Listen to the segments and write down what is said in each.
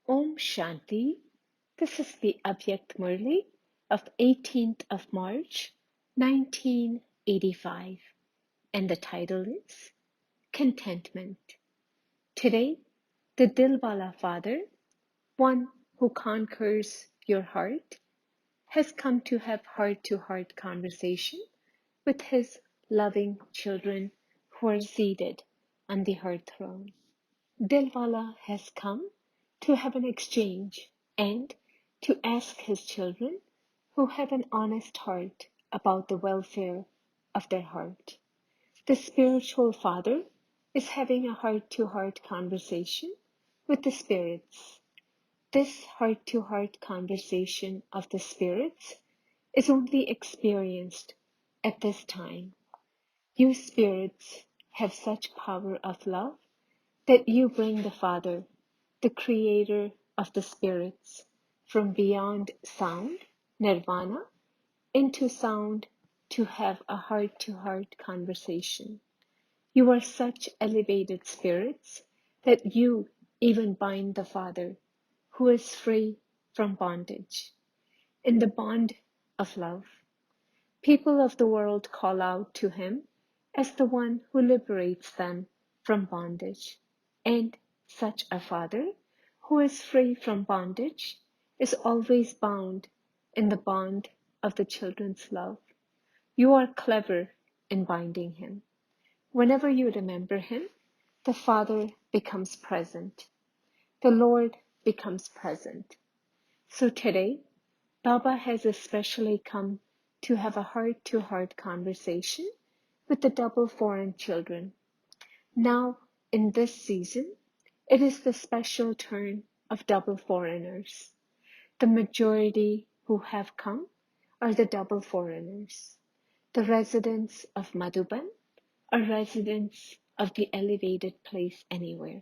Om Shanti. This is the Avyakt Murli of 18th of March, 1985, and the title is Contentment. Today, the Dilwala Father, one who conquers your heart, has come to have heart-to-heart conversation with his loving children who are seated on the hearth throne. Dilwala has come to have an exchange and to ask his children who have an honest heart about the welfare of their heart. The spiritual father is having a heart-to-heart conversation with the spirits. This heart-to-heart conversation of the spirits is only experienced at this time. You spirits have such power of love that you bring the Father, the creator of the spirits, from beyond sound, nirvana, into sound to have a heart-to-heart conversation. You are such elevated spirits that you even bind the Father, who is free from bondage. In the bond of love, people of the world call out to him as the one who liberates them from bondage. And such a Father, who is free from bondage, is always bound in the bond of the children's love. You are clever in binding him. Whenever you remember him, the Father becomes present. The Lord becomes present. So today, Baba has especially come to have a heart-to-heart conversation with the double foreign children. Now, in this season, it is the special turn of double foreigners. The majority who have come are the double foreigners. The residents of Madhuban are residents of the elevated place anywhere.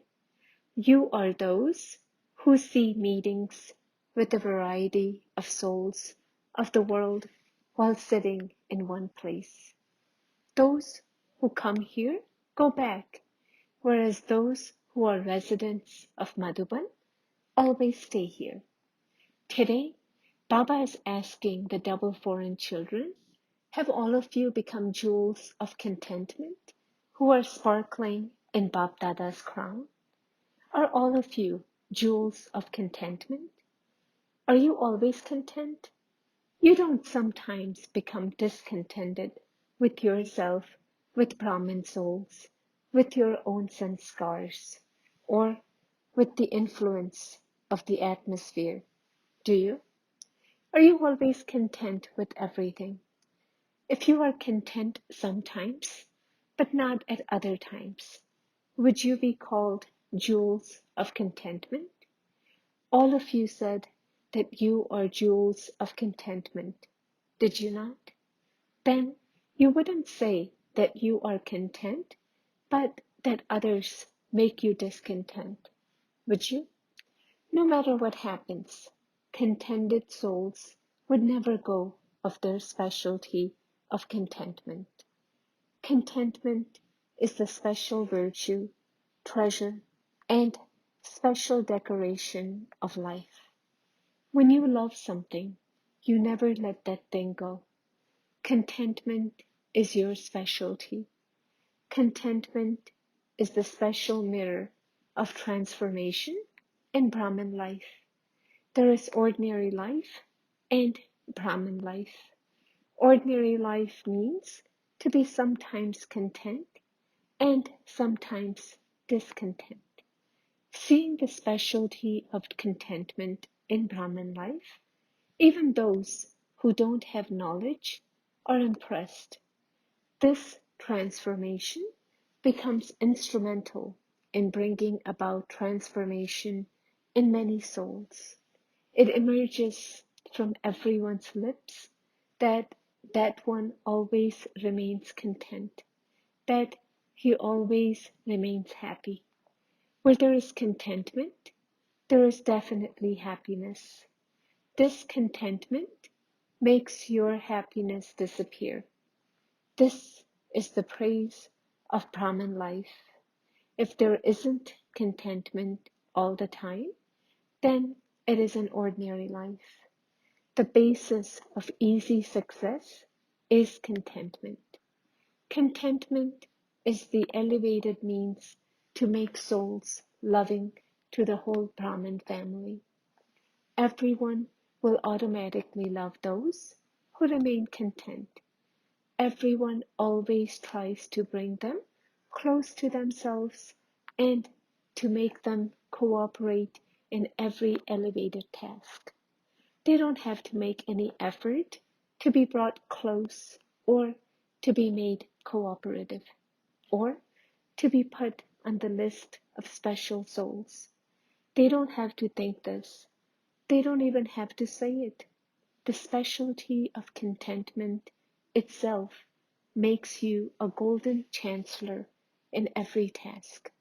You are those who see meetings with a variety of souls of the world while sitting in one place. Those who come here go back, whereas those who are residents of Madhuban always stay here. Today, Baba is asking the double foreign children, have all of you become jewels of contentment who are sparkling in Bab Dada's crown? Are all of you jewels of contentment? Are you always content? You don't sometimes become discontented with yourself, with Brahmin souls, with your own sanskars, or with the influence of the atmosphere, do you? Are you always content with everything? If you are content sometimes, but not at other times, would you be called jewels of contentment? All of you said that you are jewels of contentment, did you not? Then you wouldn't say that you are content, but that others make you discontent, would you? No matter what happens, contented souls would never go of their specialty of contentment. Contentment is the special virtue, treasure, and special decoration of life. When you love something, you never let that thing go. Contentment is your specialty. Contentment is the special mirror of transformation in Brahmin life. There is ordinary life and Brahmin life. Ordinary life means to be sometimes content and sometimes discontent. Seeing the specialty of contentment in Brahmin life, even those who don't have knowledge are impressed. This transformation becomes instrumental in bringing about transformation in many souls. It emerges from everyone's lips that one always remains content, that he always remains happy. Where there is contentment, there is definitely happiness. This contentment makes your happiness disappear. This is the praise of Brahman life. If there isn't contentment all the time, then it is an ordinary life. The basis of easy success is contentment. Contentment is the elevated means to make souls loving to the whole Brahman family. Everyone will automatically love those who remain content. Everyone always tries to bring them close to themselves and to make them cooperate in every elevated task. They don't have to make any effort to be brought close or to be made cooperative or to be put on the list of special souls. They don't have to think this. They don't even have to say it. The specialty of contentment itself makes you a golden chancellor in every task.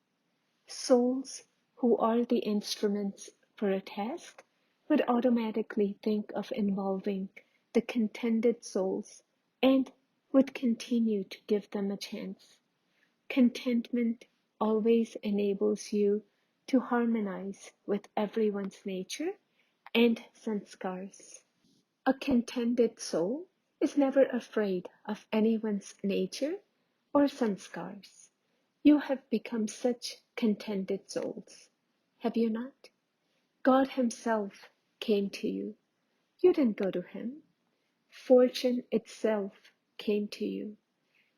Souls who are the instruments for a task would automatically think of involving the contented souls and would continue to give them a chance. Contentment always enables you to harmonize with everyone's nature and sanskars. A contented soul is never afraid of anyone's nature or sanskars. You have become such contented souls, have you not? God Himself came to you. You didn't go to Him. Fortune itself came to you.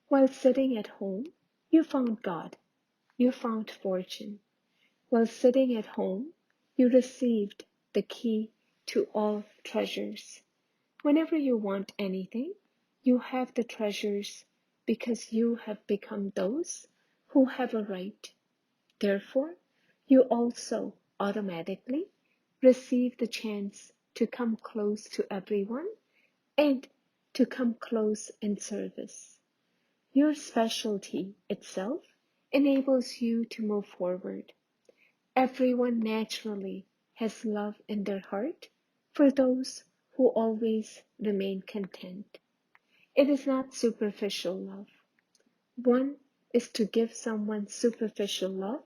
While sitting at home, you found God. You found fortune. While sitting at home, you received the key to all treasures. Whenever you want anything, you have the treasures because you have become those who have a right. Therefore, you also automatically receive the chance to come close to everyone and to come close in service. Your specialty itself enables you to move forward. Everyone naturally has love in their heart for those who always remain content. It is not superficial love. One is to give someone superficial love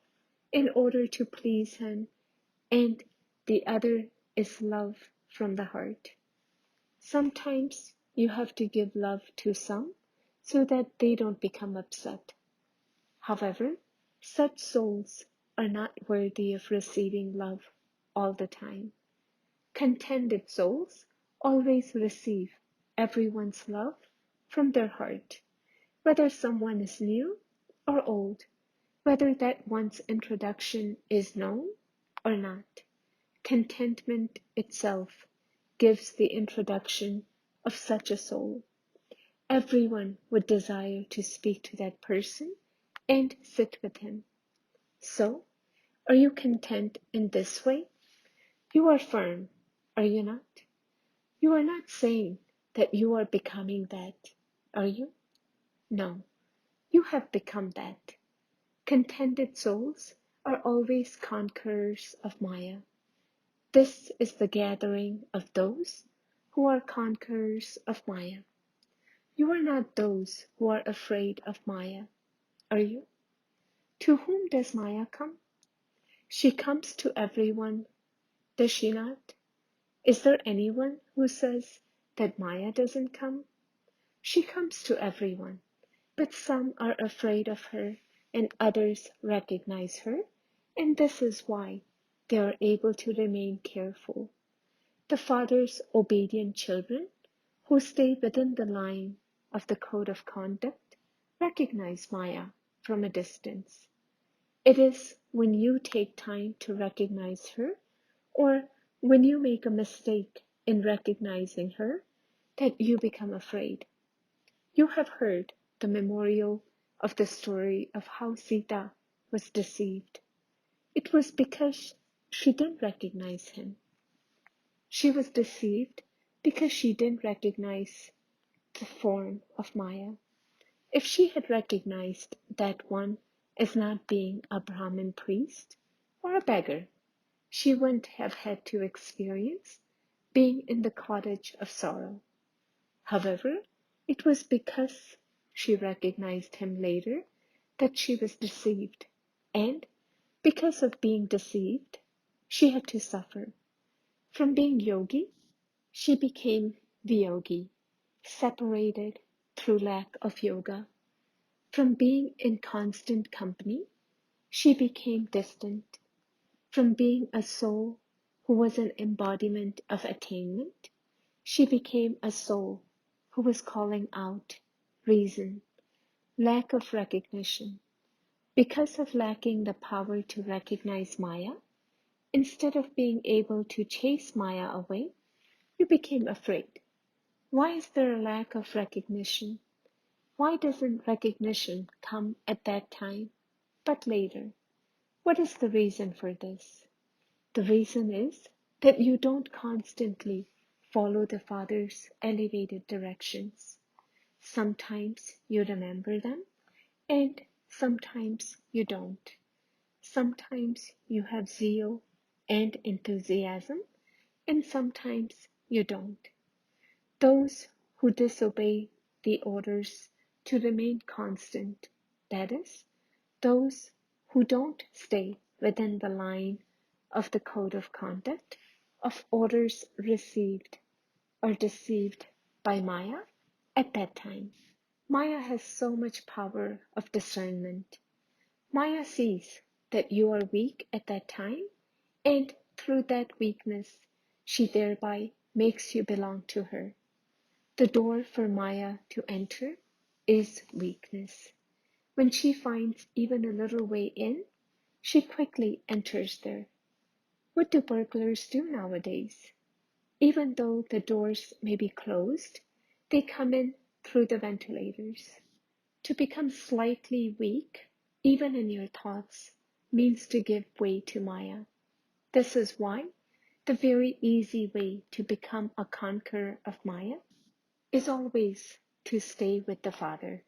in order to please him, and the other is love from the heart. Sometimes you have to give love to some so that they don't become upset. However, such souls are not worthy of receiving love all the time. Contented souls always receive everyone's love from their heart, whether someone is new or old, whether that one's introduction is known or not. Contentment itself gives the introduction of such a soul. Everyone would desire to speak to that person and sit with him. So, are you content in this way? You are firm, are you not? You are not saying that you are becoming that, are you? No, you have become that. Contented souls are always conquerors of Maya. This is the gathering of those who are conquerors of Maya. You are not those who are afraid of Maya, are you? To whom does Maya come? She comes to everyone, does she not? Is there anyone who says that Maya doesn't come? She comes to everyone, but some are afraid of her and others recognize her, and this is why they are able to remain careful. The father's obedient children, who stay within the line of the code of conduct, recognize Maya from a distance. It is when you take time to recognize her, or when you make a mistake in recognizing her, that you become afraid. You have heard the memorial of the story of how Sita was deceived. It was because she didn't recognize him. She was deceived because she didn't recognize the form of Maya. If she had recognized that one as not being a Brahmin priest or a beggar, she wouldn't have had to experience being in the cottage of sorrow. However, it was because she recognized him later that she was deceived, and because of being deceived, she had to suffer. From being yogi, she became Vyogi, separated through lack of yoga. From being in constant company, she became distant. From being a soul who was an embodiment of attainment, she became a soul who was calling out reason, lack of recognition. Because of lacking the power to recognize Maya, instead of being able to chase Maya away, you became afraid. Why is there a lack of recognition? Why doesn't recognition come at that time, but later? What is the reason for this? The reason is that you don't constantly follow the Father's elevated directions. Sometimes you remember them, and sometimes you don't. Sometimes you have zeal and enthusiasm, and sometimes you don't. Those who disobey the orders to remain constant, that is, those who don't stay within the line of the code of conduct of orders received or deceived by Maya at that time. Maya has so much power of discernment. Maya sees that you are weak at that time, and through that weakness, she thereby makes you belong to her. The door for Maya to enter is weakness. When she finds even a little way in, she quickly enters there. What do burglars do nowadays? Even though the doors may be closed, they come in through the ventilators. To become slightly weak, even in your thoughts, means to give way to Maya. This is why the very easy way to become a conqueror of Maya is always to stay with the Father.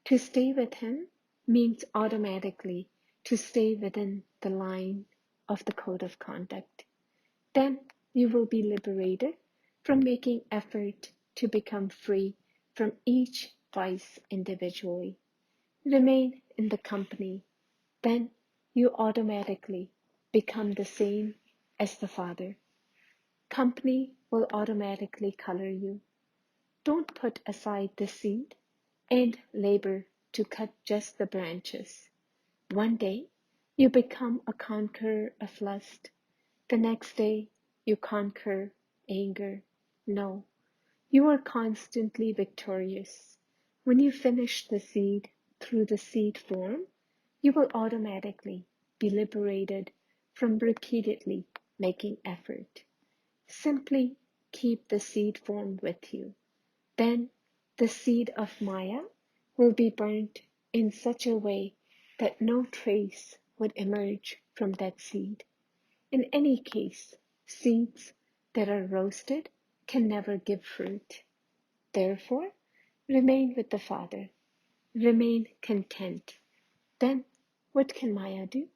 To stay with Him means automatically to stay within the line of the code of conduct. Then you will be liberated from making effort to become free from each vice individually. Remain in the company, then you automatically become the same as the Father. Company will automatically color you. Don't put aside the seed and labor to cut just the branches. One day, you become a conqueror of lust. The next day, you conquer anger. No, you are constantly victorious. When you finish the seed through the seed form, you will automatically be liberated from repeatedly making effort. Simply keep the seed form with you. Then the seed of Maya will be burnt in such a way that no trace would emerge from that seed. In any case, seeds that are roasted can never give fruit. Therefore, remain with the Father. Remain content. Then, what can Maya do?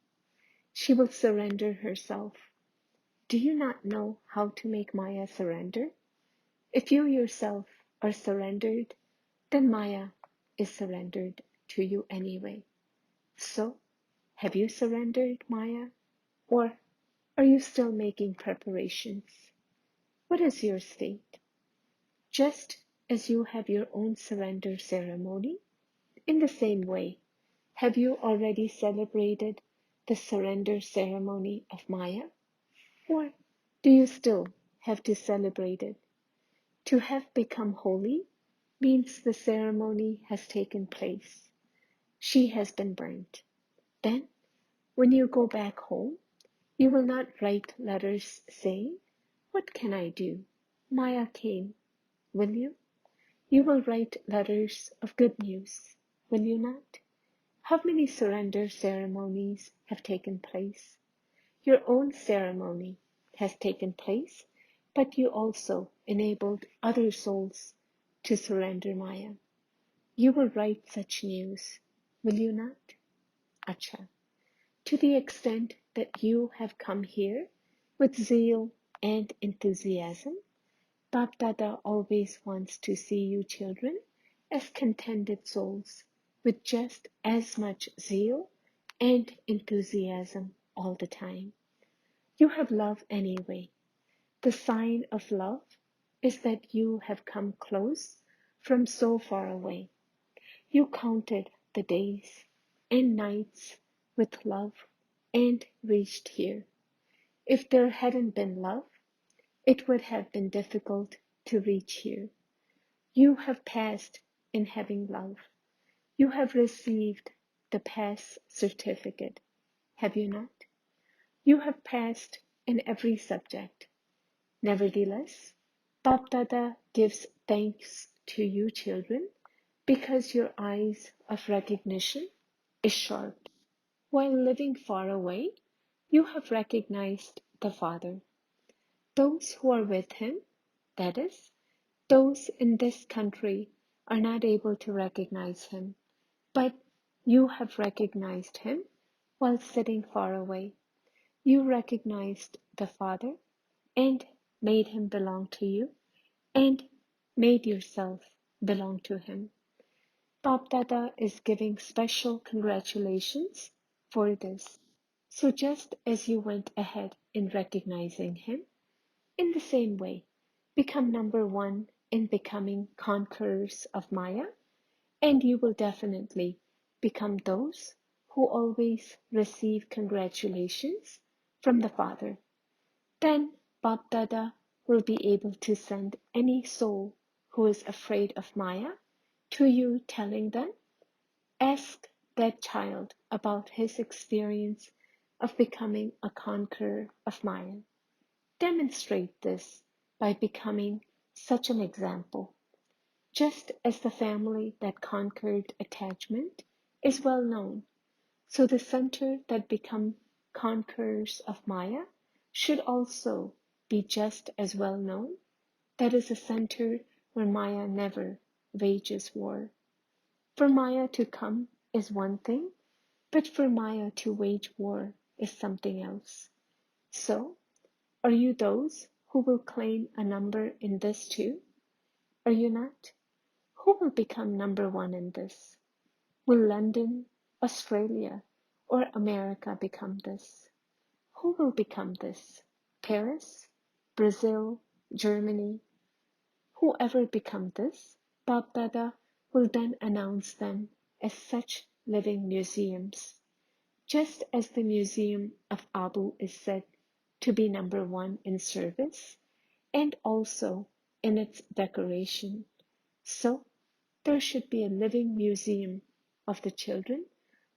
She will surrender herself. Do you not know how to make Maya surrender? If you yourself are surrendered, then Maya is surrendered to you anyway. So, have you surrendered, Maya? Or are you still making preparations? What is your state? Just as you have your own surrender ceremony, in the same way, have you already celebrated the surrender ceremony of Maya? Or do you still have to celebrate it? To have become holy means the ceremony has taken place. She has been burnt. Then, when you go back home, you will not write letters saying, "What can I do? Maya came," will you? You will write letters of good news, will you not? How many surrender ceremonies have taken place? Your own ceremony has taken place, but you also enabled other souls to surrender Maya. You will write such news, will you not? Acha. To the extent that you have come here with zeal and enthusiasm, Bap Dada always wants to see you children as contented souls with just as much zeal and enthusiasm all the time. You have love anyway. The sign of love is that you have come close from so far away. You counted the days and nights with love and reached here. If there hadn't been love, it would have been difficult to reach here. You have passed in having love. You have received the pass certificate, have you not? You have passed in every subject. Nevertheless, Bapdada gives thanks to you children because your eyes of recognition is sharp. While living far away, you have recognized the Father. Those who are with him, that is, those in this country, are not able to recognize him, but you have recognized him while sitting far away. You recognized the Father and made him belong to you and made yourself belong to him. Bapdada is giving special congratulations for this. So just as you went ahead in recognizing him, in the same way, become number one in becoming conquerors of Maya, and you will definitely become those who always receive congratulations from the Father. Then Bapdada will be able to send any soul who is afraid of Maya to you, telling them, ask that child about his experience of becoming a conqueror of Maya. Demonstrate this by becoming such an example. Just as the family that conquered attachment is well known, so the center that become conquerors of Maya should also be just as well known. That is a center where Maya never wages war. For Maya to come is one thing, but for Maya to wage war is something else. So, are you those who will claim a number in this too? Are you not? Who will become number one in this? Will London, Australia, or America become this? Who will become this? Paris, Brazil, Germany? Whoever become this, Bapdada will then announce them as such living museums. Just as the Museum of Abu is said to be number one in service and also in its decoration, so there should be a living museum of the children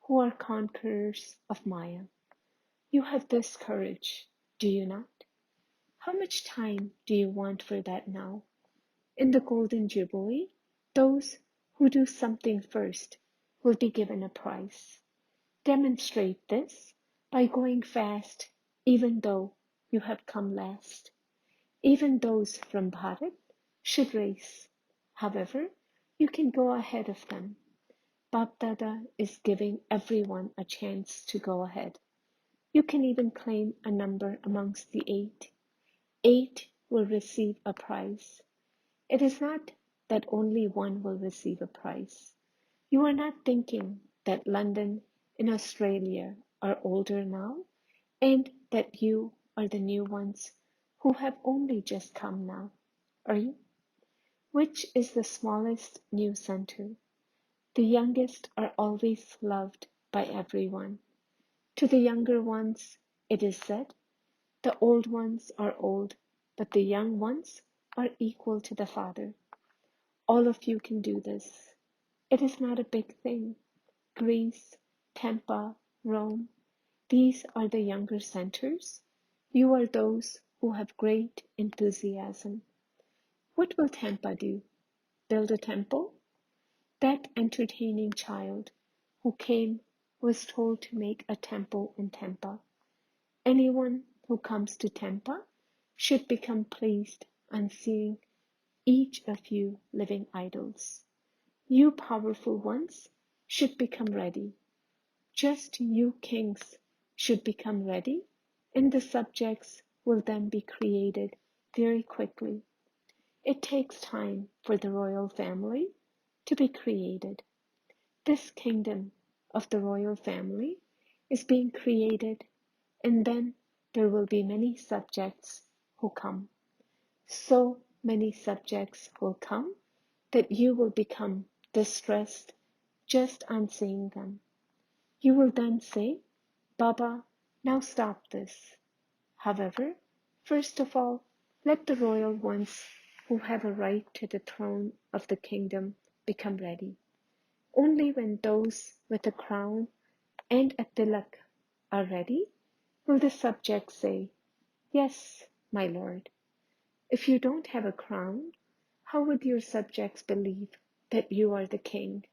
who are conquerors of Maya. You have this courage, do you not? How much time do you want for that now? In the Golden Jubilee, those who do something first will be given a prize. Demonstrate this by going fast, even though you have come last. Even those from Bharat should race. However, you can go ahead of them. Bapdada is giving everyone a chance to go ahead. You can even claim a number amongst the 8. 8 will receive a prize. It is not that only one will receive a prize. You are not thinking that London and Australia are older now and that you are the new ones who have only just come now, are you? Which is the smallest new center? The youngest are always loved by everyone. To the younger ones, it is said, the old ones are old, but the young ones are equal to the Father. All of you can do this. It is not a big thing. Greece, Tampa, Rome, these are the younger centers. You are those who have great enthusiasm. What will Tampa do? Build a temple? That entertaining child who came was told to make a temple in Tampa. Anyone who comes to Tampa should become pleased on seeing each of you living idols. You powerful ones should become ready. Just you kings should become ready, and the subjects will then be created very quickly. It takes time for the royal family to be created. This kingdom of the royal family is being created, and then there will be many subjects who come. So many subjects will come that you will become distressed just on seeing them. You will then say, Baba, now stop this. However, first of all, let the royal ones who have a right to the throne of the kingdom become ready. Only when those with a crown and a tilak are ready will the subjects say, Yes, my lord. If you don't have a crown, how would your subjects believe that you are the king?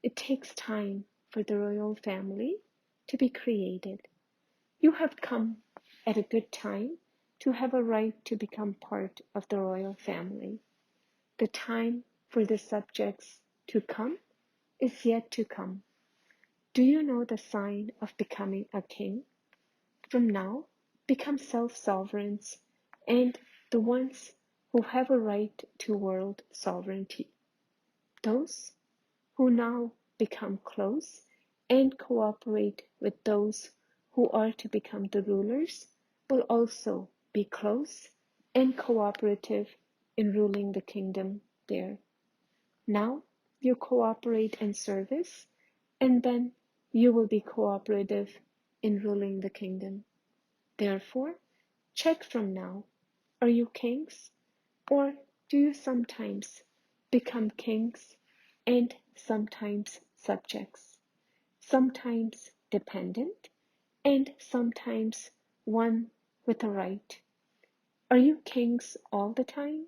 It takes time for the royal family to be created. You have come at a good time to have a right to become part of the royal family. The time for the subjects to come is yet to come. Do you know the sign of becoming a king? From now, become self-sovereigns and the ones who have a right to world sovereignty. Those who now become close and cooperate with those who are to become the rulers will also be close and cooperative in ruling the kingdom there. Now you cooperate in service, and then you will be cooperative in ruling the kingdom. Therefore, check from now, are you kings, or do you sometimes become kings and sometimes subjects, sometimes dependent and sometimes one with a right? Are you kings all the time?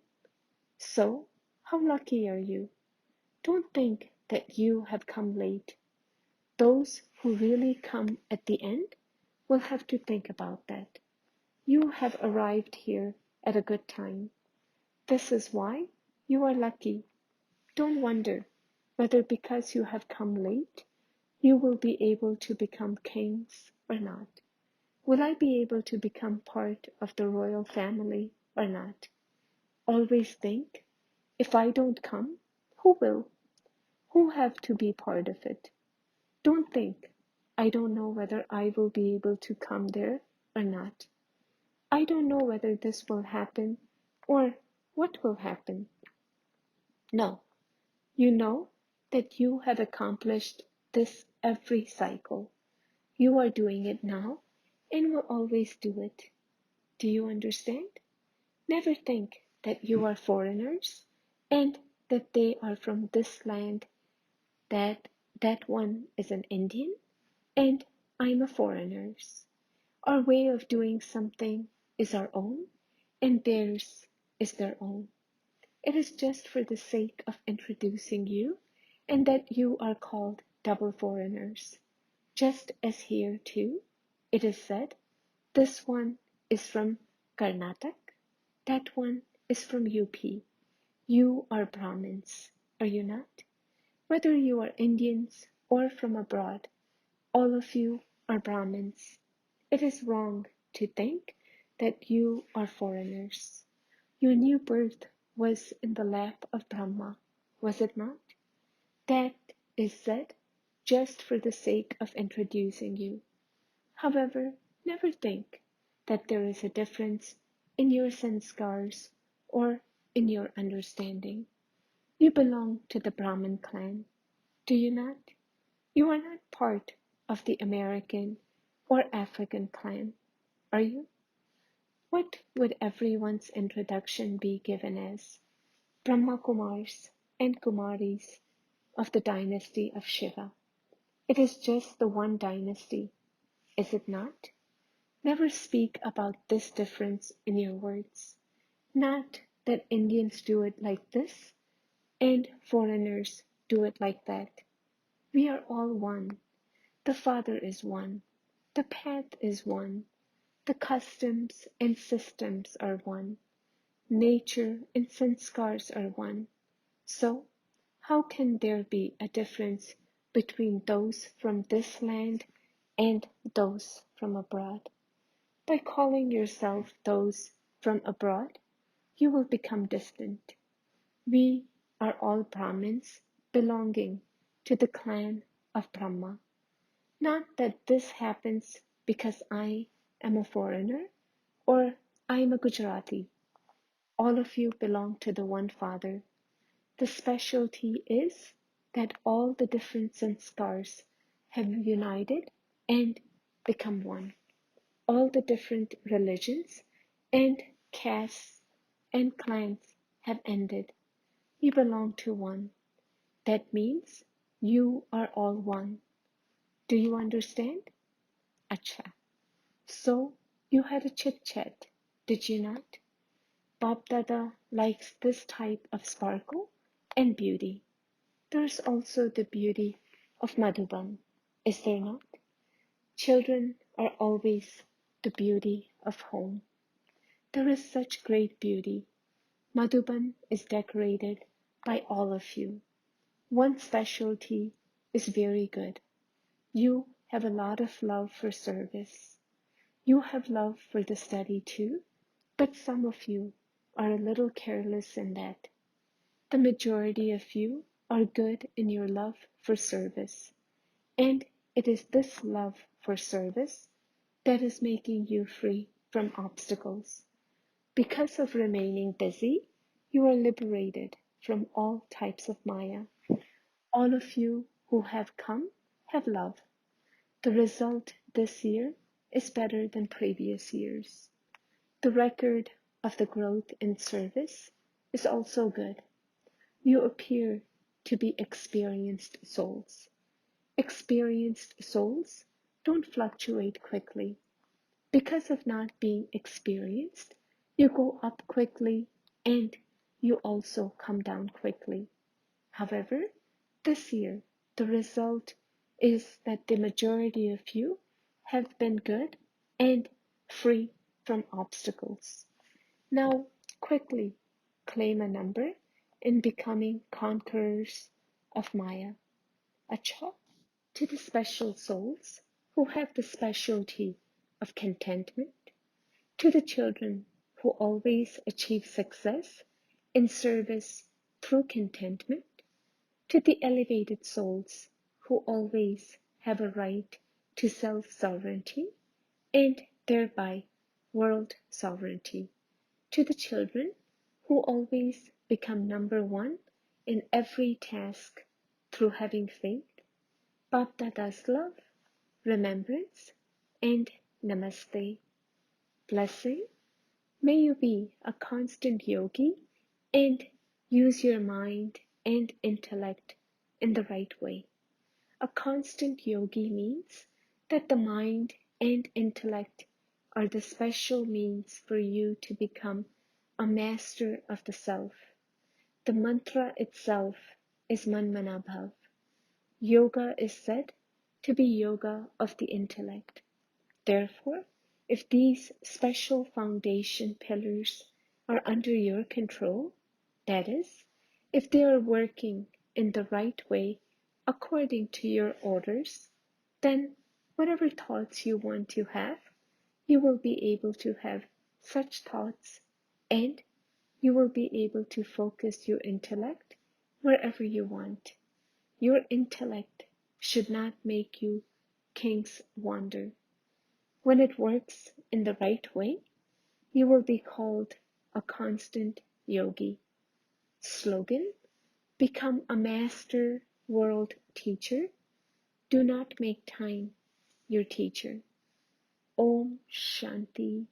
So, how lucky are you? Don't think that you have come late. Those who really come at the end will have to think about that. You have arrived here at a good time. This is why you are lucky. Don't wonder whether because you have come late, you will be able to become kings or not. Will I be able to become part of the royal family or not? Always think, if I don't come, who will? Who have to be part of it? Don't think, I don't know whether I will be able to come there or not. I don't know whether this will happen or what will happen. No, you know that you have accomplished this every cycle. You are doing it now and will always do it. Do you understand? Never think that you are foreigners and that they are from this land, that that one is an Indian and I'm a foreigner's. Our way of doing something is our own and theirs is their own. It is just for the sake of introducing you and that you are called double foreigners. Just as here too, it is said, this one is from Karnataka, that one is from UP. You are Brahmins, are you not? Whether you are Indians or from abroad, all of you are Brahmins. It is wrong to think that you are foreigners. Your new birth was in the lap of Brahma, was it not? That is said just for the sake of introducing you. However, never think that there is a difference in your sanskars or in your understanding. You belong to the Brahmin clan, do you not? You are not part of the American or African clan, are you? What would everyone's introduction be given as? Brahma Kumars and Kumaris of the dynasty of Shiva. It is just the one dynasty, is it not? Never speak about this difference in your words. Not that Indians do it like this and foreigners do it like that. We are all one. The Father is one. The path is one. The customs and systems are one. Nature and sanskars are one. So, how can there be a difference between those from this land and those from abroad? By calling yourself those from abroad, you will become distant. We are all Brahmins belonging to the clan of Brahma. Not that this happens because I am a foreigner, or I am a Gujarati. All of you belong to the one Father. The specialty is that all the different sanskars have united and become one. All the different religions and castes and clans have ended. You belong to one. That means you are all one. Do you understand? Acha. So you had a chit chat, did you not? Bab Dada likes this type of sparkle and beauty. There is also the beauty of Madhuban, is there not? Children are always the beauty of home. There is such great beauty. Madhuban is decorated by all of you. One specialty is very good. You have a lot of love for service. You have love for the study too, but some of you are a little careless in that. The majority of you are good in your love for service, and it is this love for service that is making you free from obstacles. Because of remaining busy, you are liberated from all types of Maya. All of you who have come have love. The result this year is better than previous years. The record of the growth in service is also good. You appear to be experienced souls. Experienced souls don't fluctuate quickly. Because of not being experienced, you go up quickly and you also come down quickly. However, this year, the result is that the majority of you have been good and free from obstacles. Now, quickly claim a number in becoming conquerors of Maya. Acha, to the special souls who have the specialty of contentment, to the children who always achieve success in service through contentment, to the elevated souls who always have a right to self-sovereignty and thereby world sovereignty, to the children who always become number one in every task through having faith, Bap Dada's love, remembrance, and namaste. Blessing, may you be a constant yogi and use your mind and intellect in the right way. A constant yogi means that the mind and intellect are the special means for you to become a master of the self. The mantra itself is Manmanabhav. Yoga is said to be yoga of the intellect. Therefore, if these special foundation pillars are under your control, that is, if they are working in the right way according to your orders, then whatever thoughts you want to have, you will be able to have such thoughts, and you will be able to focus your intellect wherever you want. Your intellect should not make you king's wonder. When it works in the right way, you will be called a constant yogi. Slogan: become a master world teacher. Do not make time your teacher. Om Shanti